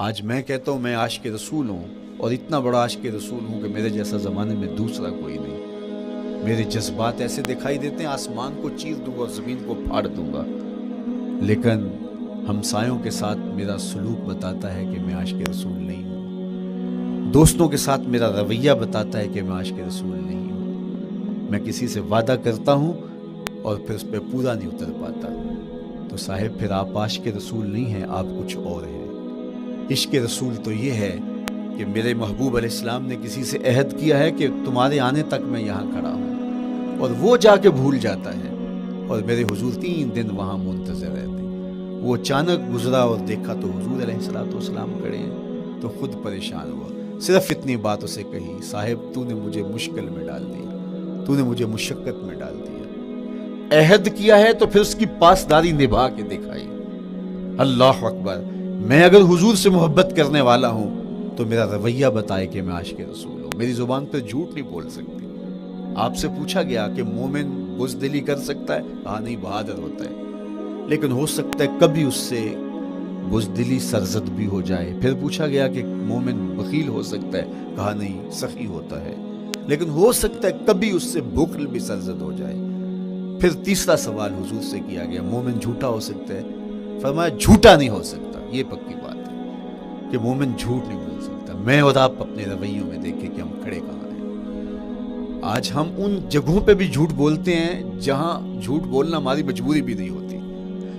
آج میں کہتا ہوں میں عاشق رسول ہوں، اور اتنا بڑا عاشق رسول ہوں کہ میرے جیسا زمانے میں دوسرا کوئی نہیں۔ میرے جذبات ایسے دکھائی دیتے ہیں آسمان کو چیر دوں گا اور زمین کو پھاڑ دوں گا، لیکن ہمسایوں کے ساتھ میرا سلوک بتاتا ہے کہ میں عاشق رسول نہیں ہوں۔ دوستوں کے ساتھ میرا رویہ بتاتا ہے کہ میں عاشق رسول نہیں ہوں۔ میں کسی سے وعدہ کرتا ہوں اور پھر اس پہ پورا نہیں اتر پاتا، تو صاحب پھر آپ عاشق رسول نہیں ہیں، آپ کچھ اور ہیں۔ عشق رسول تو یہ ہے کہ میرے محبوب علیہ السلام نے کسی سے عہد کیا ہے کہ تمہارے آنے تک میں یہاں کھڑا ہوں، اور وہ جا کے بھول جاتا ہے، اور میرے حضور 3 دن وہاں منتظر رہتے ہیں۔ وہ اچانک گزرا اور دیکھا تو حضور علیہ السلام کھڑے ہیں، تو خود پریشان ہوا، صرف اتنی بات اسے کہی، صاحب تو نے مجھے مشکل میں ڈال دی، تو نے مجھے مشقت میں ڈال دیا۔ عہد کیا ہے تو پھر اس کی پاسداری نبھا کے دکھائی۔ اللہ اکبر! میں اگر حضور سے محبت کرنے والا ہوں تو میرا رویہ بتائے کہ میں عاشق رسول ہوں۔ میری زبان پہ جھوٹ نہیں بول سکتی۔ آپ سے پوچھا گیا کہ مومن بزدلی کر سکتا ہے؟ کہا نہیں، بہادر ہوتا ہے، لیکن ہو سکتا ہے کبھی اس سے بزدلی سرزد بھی ہو جائے۔ پھر پوچھا گیا کہ مومن بخیل ہو سکتا ہے؟ کہا نہیں، سخی ہوتا ہے، لیکن ہو سکتا ہے کبھی اس سے بخل بھی سرزد ہو جائے۔ پھر تیسرا سوال حضور سے کیا گیا، مومن جھوٹا ہو سکتا ہے؟ فرمایا جھوٹا نہیں ہو سکتا، یہ پکی بات ہے کہ مومن جھوٹ نہیں بول سکتا۔ میں اور آپ اپنے رویوں میں دیکھیں کہ ہم کھڑے کہاں ہیں۔ آج ہم ان جگہوں پہ بھی جھوٹ بولتے ہیں جہاں جھوٹ بولنا ہماری مجبوری بھی نہیں ہوتی،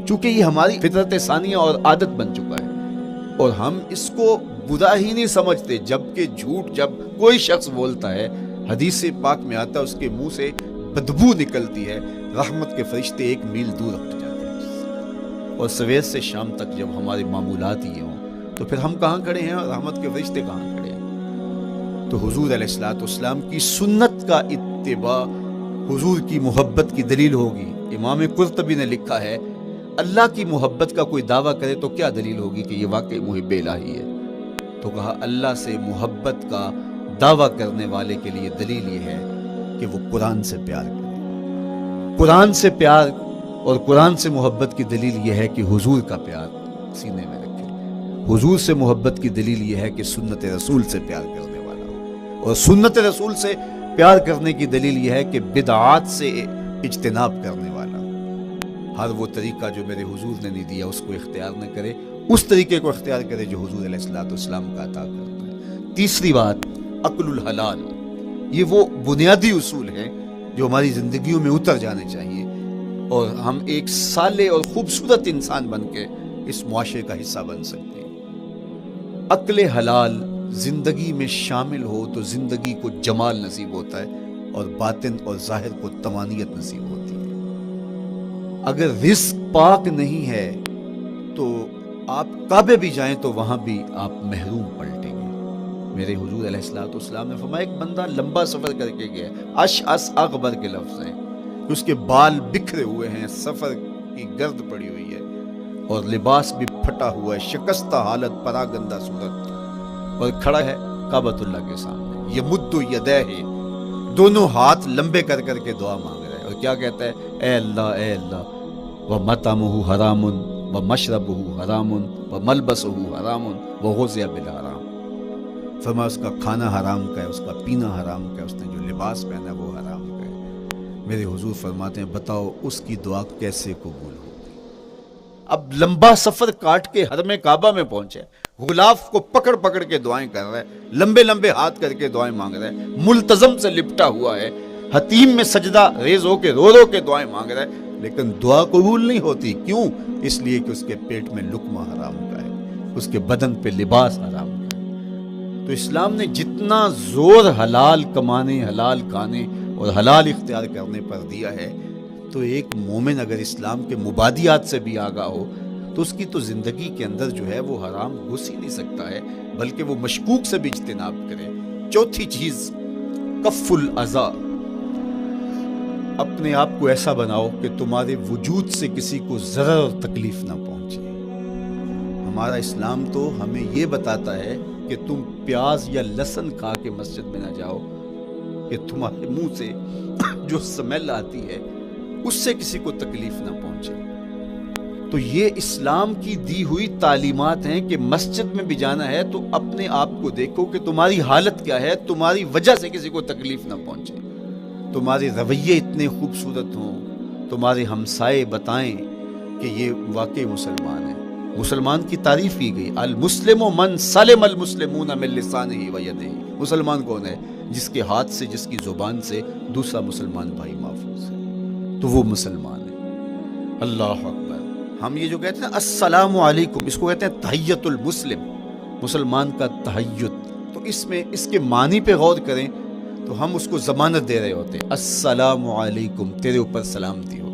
چونکہ یہ ہماری فطرت ثانیہ اور عادت بن چکا ہے، اور ہم اس کو برا ہی نہیں سمجھتے۔ جبکہ جھوٹ جب کوئی شخص بولتا ہے، حدیث پاک میں آتا ہے اس کے منہ سے بدبو نکلتی ہے، رحمت کے فرشتے 1 میل دور ہٹ جاتے ہیں۔ اور سویر سے شام تک جب ہمارے معمولات یہ ہوں تو پھر ہم کہاں کھڑے ہیں اور رحمت کے فرشتے کہاں کھڑے ہیں؟ تو حضور علیہ السلام کی سنت کا اتباع حضور کی محبت کی دلیل ہوگی۔ امام قرطبی نے لکھا ہے، اللہ کی محبت کا کوئی دعویٰ کرے تو کیا دلیل ہوگی کہ یہ واقعی محب الہی ہے؟ تو کہا اللہ سے محبت کا دعویٰ کرنے والے کے لیے دلیل یہ ہے کہ وہ قرآن سے پیار کرے۔ قرآن سے پیار اور قرآن سے محبت کی دلیل یہ ہے کہ حضور کا پیار سینے میں رکھے۔ حضور سے محبت کی دلیل یہ ہے کہ سنت رسول سے پیار کرنے والا ہو، اور سنت رسول سے پیار کرنے کی دلیل یہ ہے کہ بدعات سے اجتناب کرنے والا ہو۔ ہر وہ طریقہ جو میرے حضور نے نہیں دیا اس کو اختیار نہ کرے، اس طریقے کو اختیار کرے جو حضور علیہ السلام کا عطا کرتا ہے۔ تیسری بات، عقل الحلال۔ یہ وہ بنیادی اصول ہیں جو ہماری زندگیوں میں اتر جانے چاہیے، اور ہم ایک صالح اور خوبصورت انسان بن کے اس معاشرے کا حصہ بن سکتے ہیں۔ عقل حلال زندگی میں شامل ہو تو زندگی کو جمال نصیب ہوتا ہے، اور باطن اور ظاہر کو طمانینت نصیب ہوتی ہے۔ اگر رزق پاک نہیں ہے تو آپ کعبے بھی جائیں تو وہاں بھی آپ محروم پلٹیں گے۔ میرے حضور علیہ السلام نے فرمایا، ایک بندہ لمبا سفر کر کے گیا، اشعث اغبر کے لفظ ہیں، اس کے بال بکھرے ہوئے ہیں، سفر کی گرد پڑی ہوئی ہے، اور لباس بھی پھٹا ہوا ہے، شکستہ حالت، پراگندہ صورت، اور کھڑا ہے کعبۃ اللہ کے سامنے، یمد یدیہ، دونوں ہاتھ لمبے کر کر کے دعا مانگ رہا ہے، اور کیا کہتا ہے؟ اے اللہ، ومطعمہ حرام ومشربہ حرام وملبسہ حرام وغذی بالحرام۔ فرمایا اس کا کھانا حرام کا ہے، اس کا پینا حرام کا ہے، اس نے جو لباس پہنا ہے وہ حرام کا ہے۔ میرے حضور فرماتے ہیں، بتاؤ اس کی دعا کیسے قبول ہوگی؟ اب لمبا سفر کاٹ کے حرم کعبہ میں پہنچے، غلاف کو پکڑ پکڑ کے دعائیں کر رہا ہے، لمبے لمبے ہاتھ کر کے دعائیں مانگ رہا ہے، ملتزم سے لپٹا ہوا ہے، حتیم میں سجدہ ریز ہو کے رو رو کے دعائیں مانگ رہا ہے، لیکن دعا قبول نہیں ہوتی۔ کیوں؟ اس لیے کہ اس کے پیٹ میں لقمہ حرام کا ہے، اس کے بدن پہ لباس حرام کا ہے۔ تو اسلام نے جتنا زور حلال کمانے، حلال کھانے اور حلال اختیار کرنے پر دیا ہے، تو ایک مومن اگر اسلام کے مبادیات سے بھی آگاہ ہو تو اس کی تو زندگی کے اندر جو ہے وہ حرام گھس ہی نہیں سکتا ہے، بلکہ وہ مشکوک سے بھی اجتناب کرے۔ چوتھی چیز، کف الاذی۔ اپنے آپ کو ایسا بناؤ کہ تمہارے وجود سے کسی کو ضرر اور تکلیف نہ پہنچے۔ ہمارا اسلام تو ہمیں یہ بتاتا ہے کہ تم پیاز یا لہسن کھا کے مسجد میں نہ جاؤ کہ تمہارے منہ سے جو سمیل آتی ہے اس سے کسی کو تکلیف نہ پہنچے۔ تو یہ اسلام کی دی ہوئی تعلیمات ہیں کہ مسجد میں بھی جانا ہے تو اپنے آپ کو دیکھو کہ تمہاری حالت کیا ہے، تمہاری وجہ سے کسی کو تکلیف نہ پہنچے، تمہارے رویے اتنے خوبصورت ہوں، تمہارے ہمسائے بتائیں کہ یہ واقعی مسلمان ہیں۔ مسلمان کی تعریف کی گئی، المسلم من سلم المسلمون من لسانہ و یدہ۔ مسلمان کون ہے؟ جس کے ہاتھ سے، جس کی زبان سے دوسرا مسلمان بھائی محفوظ ہے، تو وہ مسلمان ہے۔ اللہ اکبر۔ ہم یہ جو کہتے ہیں السلام علیکم، اس کو کہتے ہیں تحیت المسلم، مسلمان کا تحیت۔ تو اس میں اس کے معنی پہ غور کریں تو ہم اس کو ضمانت دے رہے ہوتے ہیں، السلام علیکم، تیرے اوپر سلامتی ہو۔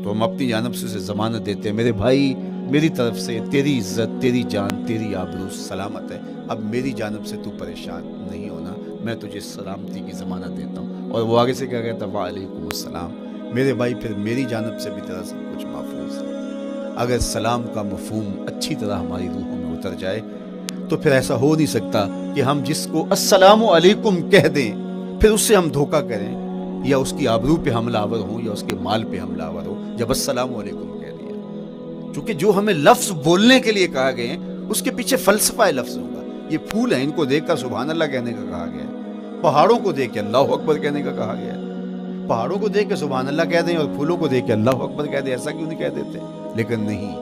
تو ہم اپنی جانب سے اسے ضمانت دیتے ہیں، میرے بھائی میری طرف سے تیری عزت، تیری جان، تیری آبرو سلامت ہے، اب میری جانب سے تو پریشان نہیں ہونا، میں تجھے سلامتی کی ضمانت دیتا ہوں۔ اور وہ آگے سے کیا کہتا ہے؟ وعلیکم السلام، میرے بھائی پھر میری جانب سے بھی تیرا سب کچھ محفوظ ہے۔ اگر سلام کا مفہوم اچھی طرح ہماری روحوں میں اتر جائے تو پھر ایسا ہو نہیں سکتا کہ ہم جس کو السلام علیکم کہہ دیں پھر اس سے ہم دھوکہ کریں یا اس کی آبرو پہ حملہ آور ہوں یا اس کے مال پہ حملہ آور ہو جب السلام علیکم کہہ دیا۔ چونکہ جو ہمیں لفظ بولنے کے لیے کہا گئے ہیں اس کے پیچھے فلسفہ لفظ ہوگا۔ یہ پھول ہیں، ان کو دیکھ کر سبحان اللہ کہنے کا کہا گیا ہے، پہاڑوں کو دیکھ کے اللہ اکبر کہنے کا کہا گیا ہے۔ پہاڑوں کو دیکھ کے سبحان اللہ کہہ دیں اور پھولوں کو دیکھ کے اللہ اکبر کہہ دیں، ایسا کیوں نہیں کہہ دیتے؟ لیکن نہیں،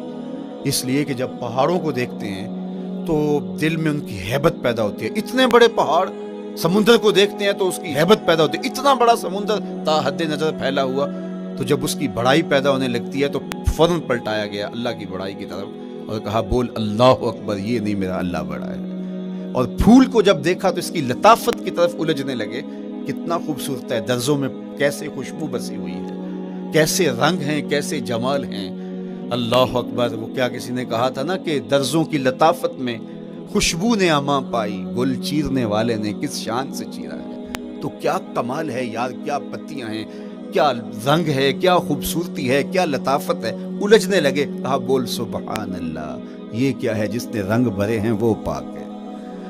اس لیے کہ جب پہاڑوں کو دیکھتے ہیں تو دل میں ان کی ہیبت پیدا ہوتی ہے۔ اتنے بڑے پہاڑ، سمندر کو دیکھتے ہیں تو اس کی ہیبت پیدا ہوتی ہے، اتنا بڑا سمندر تا حد نظر پھیلا ہوا، تو جب اس کی بڑائی پیدا ہونے لگتی ہے تو فوراً پلٹایا گیا اللہ کی بڑائی کی طرف اور کہا بول اللہ اکبر، یہ نہیں میرا اللہ بڑا ہے۔ اور پھول کو جب دیکھا تو اس کی لطافت کی طرف الجھنے لگے، کتنا خوبصورت ہے، درزوں میں کیسے خوشبو بسی ہوئی ہے، کیسے رنگ ہیں، کیسے جمال ہیں، اللہ اکبر۔ وہ کیا کسی نے کہا تھا نا کہ درزوں کی لطافت میں خوشبو نے اماں پائی، گل چیرنے والے نے کس شان سے چیرا ہے۔ تو کیا کمال ہے یار، کیا پتیاں ہیں، کیا رنگ ہے، کیا خوبصورتی ہے، کیا لطافت ہے۔ الجھنے لگے، کہا بول سبحان اللہ، یہ کیا ہے جس نے رنگ بھرے ہیں وہ پاک ہے۔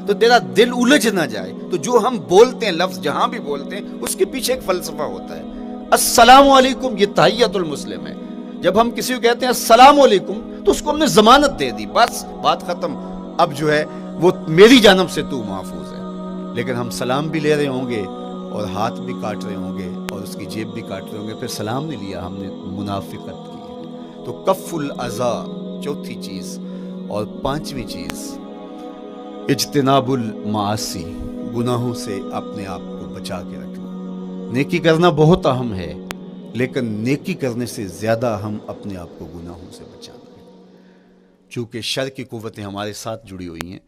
تو تیرا دل الجھ نہ جائے تو جو ہم بولتے ہیں، لفظ جہاں بھی بولتے ہیں اس کے پیچھے ایک فلسفہ ہوتا ہے۔ السلام علیکم یہ تحیت المسلم ہے۔ جب ہم کسی کو کہتے ہیں السلام علیکم تو اس کو ہم نے ضمانت دے دی، بس بات ختم، اب جو ہے وہ میری جانب سے تو محفوظ ہے۔ لیکن ہم سلام بھی لے رہے ہوں گے اور ہاتھ بھی کاٹ رہے ہوں گے اور اس کی جیب بھی کاٹ رہے ہوں گے، پھر سلام نہیں لیا، ہم نے منافقت کی ہے۔ تو کف الاذی چوتھی چیز، اور پانچویں چیز اجتناب المعاصی، گناہوں سے اپنے آپ کو بچا کے رکھنا۔ نیکی کرنا بہت اہم ہے، لیکن نیکی کرنے سے زیادہ ہم اپنے آپ کو گناہوں سے بچانا ہے۔ چونکہ شر کی قوتیں ہمارے ساتھ جڑی ہوئی ہیں،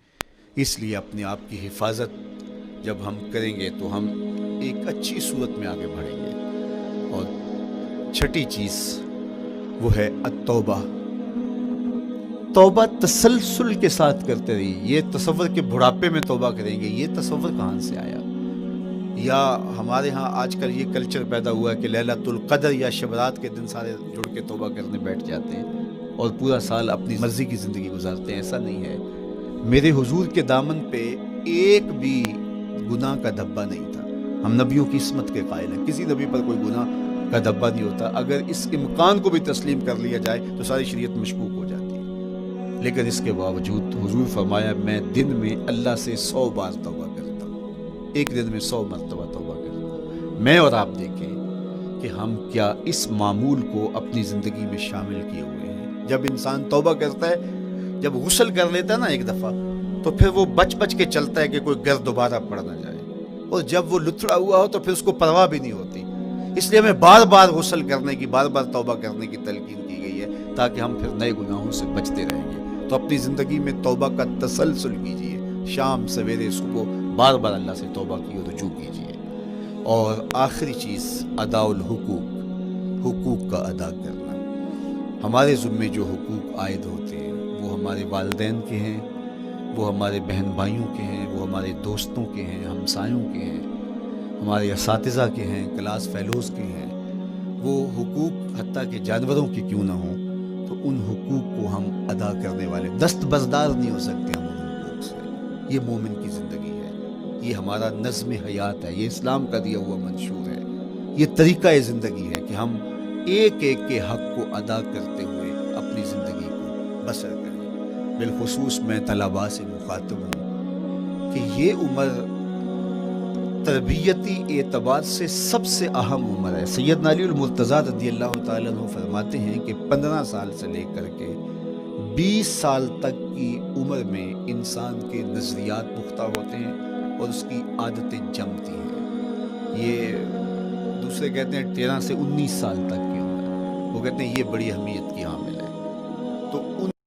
اس لیے اپنے آپ کی حفاظت جب ہم کریں گے تو ہم ایک اچھی صورت میں آگے بڑھیں گے۔ اور چھٹی چیز وہ ہے التوبہ۔ توبہ تسلسل کے ساتھ کرتے رہیے۔ یہ تصور کہ بڑھاپے میں توبہ کریں گے، یہ تصور کہاں سے آیا؟ یا ہمارے ہاں آج کل یہ کلچر پیدا ہوا ہے کہ لیلۃ القدر یا شبرات کے دن سارے جڑ کے توبہ کرنے بیٹھ جاتے ہیں اور پورا سال اپنی مرضی کی زندگی گزارتے ہیں۔ ایسا نہیں ہے۔ میرے حضور کے دامن پہ ایک بھی گناہ کا دھبا نہیں تھا۔ ہم نبیوں کی عصمت کے قائل ہیں، کسی نبی پر کوئی گناہ کا دھبا نہیں ہوتا۔ اگر اس امکان کو بھی تسلیم کر لیا جائے تو ساری شریعت مشکوک ہو جاتی ہے۔ لیکن اس کے باوجود حضور فرمایا میں دن میں اللہ سے 100 بار توبہ کرتا ہوں، ایک دن میں 100 مرتبہ توبہ کرتا ہوں۔ میں اور آپ دیکھیں کہ ہم کیا اس معمول کو اپنی زندگی میں شامل کیے ہوئے ہیں۔ جب انسان توبہ کرتا ہے، جب غسل کر لیتا ہے نا ایک دفعہ، تو پھر وہ بچ بچ کے چلتا ہے کہ کوئی گرد دوبارہ پڑ نہ جائے، اور جب وہ لتھڑا ہوا ہو تو پھر اس کو پرواہ بھی نہیں ہوتی۔ اس لیے ہمیں بار بار غسل کرنے کی، بار بار توبہ کرنے کی تلقین کی گئی ہے تاکہ ہم پھر نئے گناہوں سے بچتے رہیں گے۔ تو اپنی زندگی میں توبہ کا تسلسل کیجئے، شام سویرے صبح بار بار اللہ سے توبہ کی اور رجوع کیجئے۔ اور آخری چیز ادا الحقوق، حقوق کا ادا کرنا۔ ہمارے ذمے جو حقوق عائد ہوتے ہیں وہ ہمارے والدین کے ہیں، وہ ہمارے بہن بھائیوں کے ہیں، وہ ہمارے دوستوں کے ہیں، ہمسایوں کے ہیں، ہمارے اساتذہ کے ہیں، کلاس فیلوز کے ہیں۔ وہ حقوق حتیٰ کہ جانوروں کے کیوں نہ ہوں تو ان حقوق کو ہم ادا کرنے والے دست بردار نہیں ہو سکتے ہم ان حقوق سے۔ یہ مومن کی زندگی ہے، یہ ہمارا نظم حیات ہے، یہ اسلام کا دیا ہوا منشور ہے، یہ طریقہ زندگی ہے کہ ہم ایک ایک کے حق کو ادا کرتے ہوئے اپنی زندگی بسر کریں۔ بالخصوص میں طلباء سے مخاطب ہوں کہ یہ عمر تربیتی اعتبار سے سب سے اہم عمر ہے۔ سیدنا علی المرتضیٰ رضی اللہ تعالیٰ عنہ فرماتے ہیں کہ 15 سال سے لے کر کے 20 سال تک کی عمر میں انسان کے نظریات پختہ ہوتے ہیں اور اس کی عادتیں جمتی ہیں۔ یہ دوسرے کہتے ہیں 13 سے 19 سال تک کی عمر، وہ کہتے ہیں یہ بڑی اہمیت کی حامل